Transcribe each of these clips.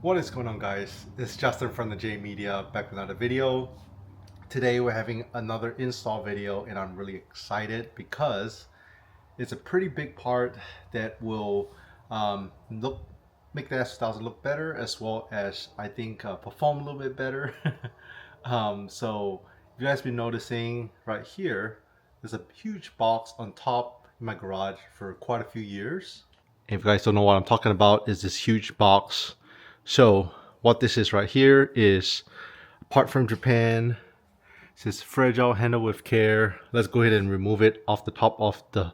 What is going on, guys? It's Justin from the J Media back with another video. Today we're having another install video and I'm really excited because it's a pretty big part that will make the S2000 look better, as well as I think perform a little bit better. So if you guys been noticing right here, there's a huge box on top in my garage for quite a few years. If you guys don't know what I'm talking about, is this huge box. So what this is right here is a part from Japan. It says fragile, handle with care. Let's go ahead and remove it off the top of the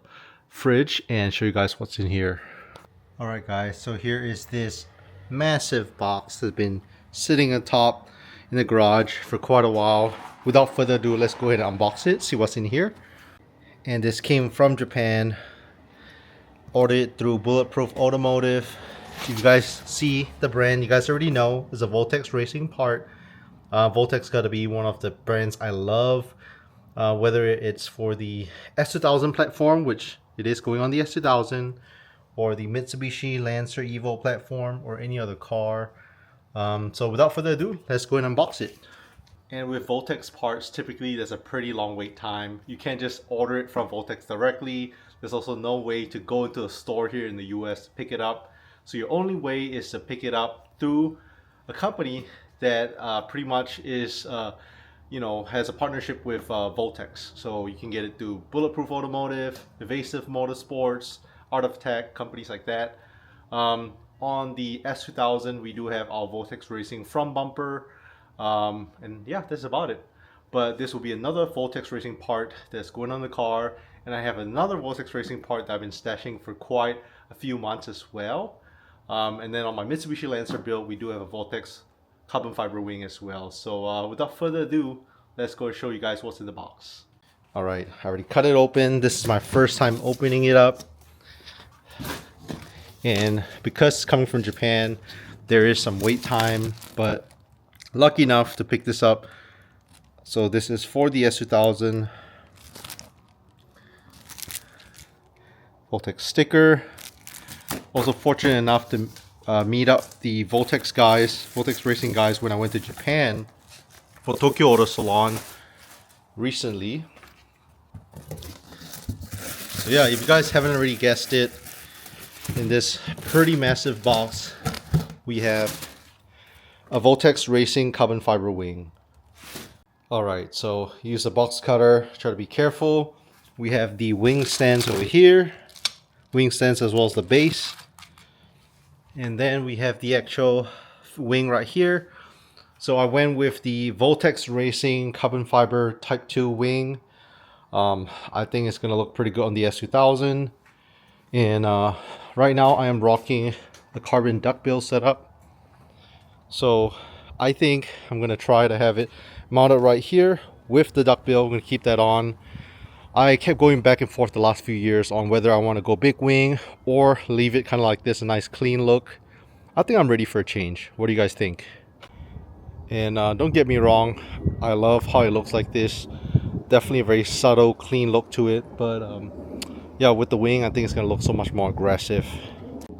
fridge and show you guys what's in here. Alright guys, so here is this massive box that's been sitting on top in the garage for quite a while. Without further ado, let's go ahead and unbox it, see what's in here. And this came from Japan. Ordered it through Bulletproof Automotive. If you guys see the brand, you guys already know it's a Voltex Racing part. Voltex got to be one of the brands I love, whether it's for the S2000 platform, which it is going on the S2000, or the Mitsubishi Lancer Evo platform, or any other car. So without further ado, let's go and unbox it. And with Voltex parts, typically there's a pretty long wait time. You can't just order it from Voltex directly. There's also no way to go into a store here in the US to pick it up. So your only way is to pick it up through a company that pretty much is, has a partnership with Voltex. So you can get it through Bulletproof Automotive, Evasive Motorsports, Art of Tech, companies like that. On the S2000, we do have our Voltex Racing front bumper. And yeah, that's about it. But this will be another Voltex Racing part that's going on the car. And I have another Voltex Racing part that I've been stashing for quite a few months as well. And then on my Mitsubishi Lancer build, we do have a Voltex carbon fiber wing as well. So without further ado, let's go show you guys what's in the box. All right, I already cut it open. This is my first time opening it up. And because it's coming from Japan, there is some wait time, but lucky enough to pick this up. So this is for the S2000 Voltex sticker. Also fortunate enough to meet up the Voltex Racing guys, when I went to Japan for Tokyo Auto Salon recently. So yeah, if you guys haven't already guessed it, in this pretty massive box, we have a Voltex Racing carbon fiber wing. Alright, so use a box cutter, try to be careful. We have the wing stands over here, wing stands as well as the base. And then we have the actual wing right here. So I went with the Voltex Racing carbon fiber type 2 wing. I think it's going to look pretty good on the S2000. And right now I am rocking the carbon duckbill setup. So I think I'm going to try to have it mounted right here with the duckbill. I'm going to keep that on. I kept going back and forth the last few years on whether I want to go big wing or leave it kind of like this, a nice clean look. I think I'm ready for a change. What do you guys think? And don't get me wrong, I love how it looks like this. Definitely a very subtle, clean look to it. But yeah, with the wing, I think it's going to look so much more aggressive.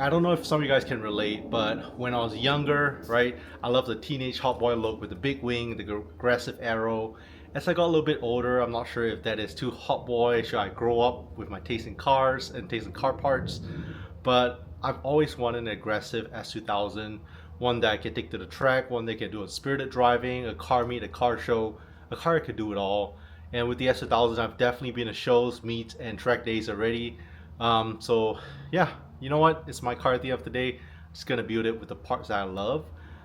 I don't know if some of you guys can relate, but when I was younger, right, I loved the teenage hot boy look with the big wing, the aggressive arrow. As I got a little bit older, I'm not sure if that is too hot boy. Should I grow up with my taste in cars and taste in car parts? But I've always wanted an aggressive S2000, one that I can take to the track, one that can do a spirited driving, a car meet, a car show, a car that could do it all. And with the S2000, I've definitely been to shows, meets, and track days already. So yeah, you know what? It's my car at the end of the day. I'm just gonna build it with the parts that I love.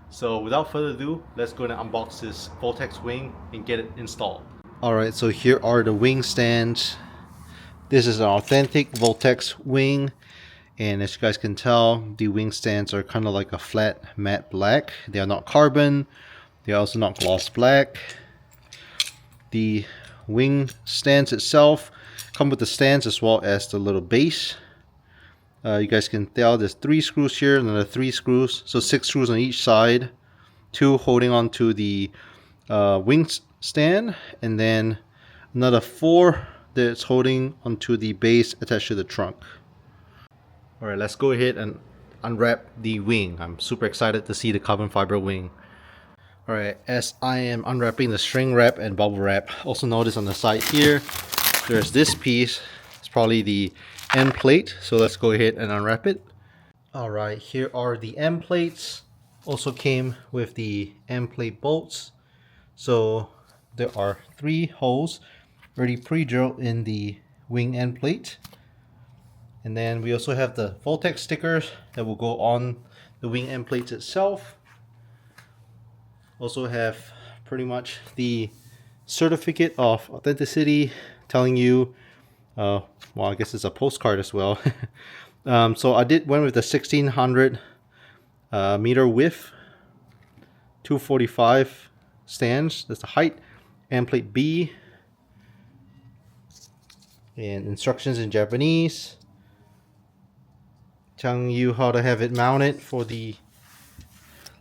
So without further ado, let's go and unbox this Voltex wing and get it installed. Alright, so here are the wing stands. This is an authentic Voltex wing. And as you guys can tell, the wing stands are kind of like a flat matte black. They are not carbon. They are also not gloss black. The wing stands itself come with the stands as well as the little base. You guys can tell there's 3 screws here, another 3 screws, so 6 screws on each side, 2 holding on to the wing stand, and then another 4 that's holding onto the base attached to the trunk. Alright, let's go ahead and unwrap the wing. I'm super excited to see the carbon fiber wing. Alright, as I am unwrapping the shrink wrap and bubble wrap, also notice on the side here, there's this piece. It's probably the end plate, so let's go ahead and unwrap it. Alright, here are the end plates. Also came with the end plate bolts. So there are 3 holes already pre-drilled in the wing end plate. And then we also have the Voltex stickers that will go on the wing end plates itself. Also have pretty much the certificate of authenticity telling you, well, I guess it's a postcard as well. So I went with the 1600 meter width, 245 stands. That's the height. End plate B, and instructions in Japanese telling you how to have it mounted for the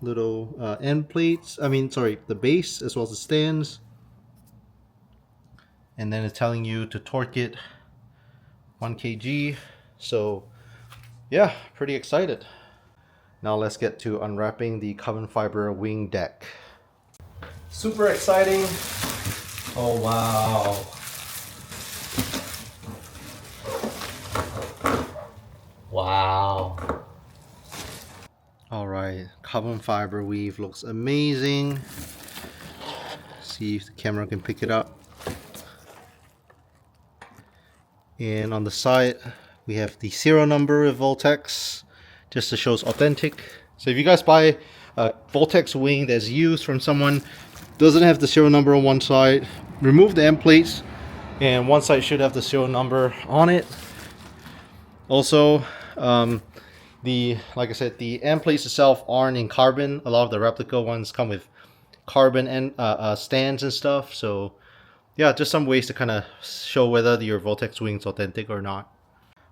little end plates. The base as well as the stands. And then it's telling you to torque it 1 kg. So yeah, pretty excited. Now let's get to unwrapping the carbon fiber wing deck. Super exciting. Oh wow. Wow. Alright, carbon fiber weave looks amazing. See if the camera can pick it up. And on the side, we have the serial number of Voltex, just to show it's authentic. So if you guys buy a Voltex wing that's used from someone, doesn't have the serial number on one side, remove the end plates, and one side should have the serial number on it. Also, like I said, the end plates itself aren't in carbon. A lot of the replica ones come with carbon and stands and stuff. So yeah, just some ways to kind of show whether your Voltex wing is authentic or not.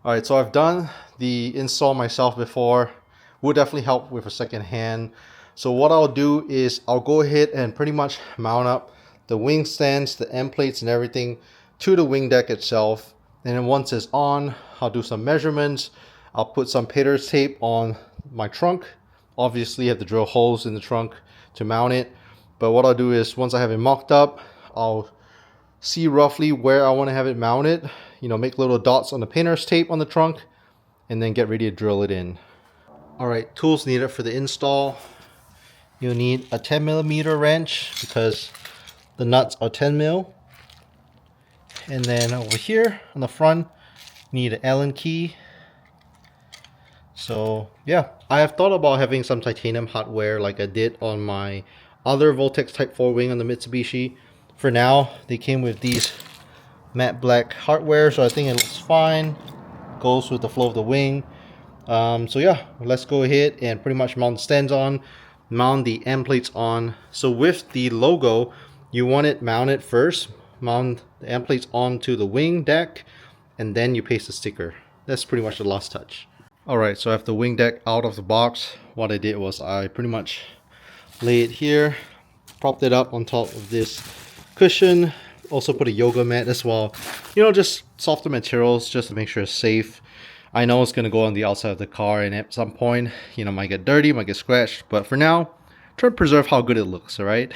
Alright, so I've done the install myself before. Would definitely help with a second hand. So what I'll do is I'll go ahead and pretty much mount up the wing stands, the end plates and everything to the wing deck itself. And then once it's on, I'll do some measurements. I'll put some painter's tape on my trunk. Obviously, you have to drill holes in the trunk to mount it. But what I'll do is once I have it mocked up, I'll see roughly where I want to have it mounted. You know, make little dots on the painter's tape on the trunk and then get ready to drill it in. Alright, tools needed for the install. You'll need a 10mm wrench because the nuts are 10mm. And then over here on the front, you need an Allen key. So yeah, I have thought about having some titanium hardware like I did on my other Voltex Type 4 wing on the Mitsubishi. For now, they came with these matte black hardware, so I think it looks fine. Goes with the flow of the wing. So yeah, let's go ahead and pretty much mount the stands on, mount the end plates on. So with the logo, you want it mounted first. Mount the end plates onto the wing deck, and then you paste the sticker. That's pretty much the last touch. Alright, so I have the wing deck out of the box. What I did was I pretty much lay it here, propped it up on top of this cushion. Also put a yoga mat as well. You know, just softer materials just to make sure it's safe. I know it's going to go on the outside of the car and at some point, you know, might get dirty, might get scratched. But for now, try to preserve how good it looks, alright?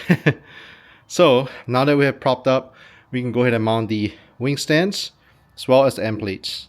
So, now that we have propped up, we can go ahead and mount the wing stands as well as the end plates.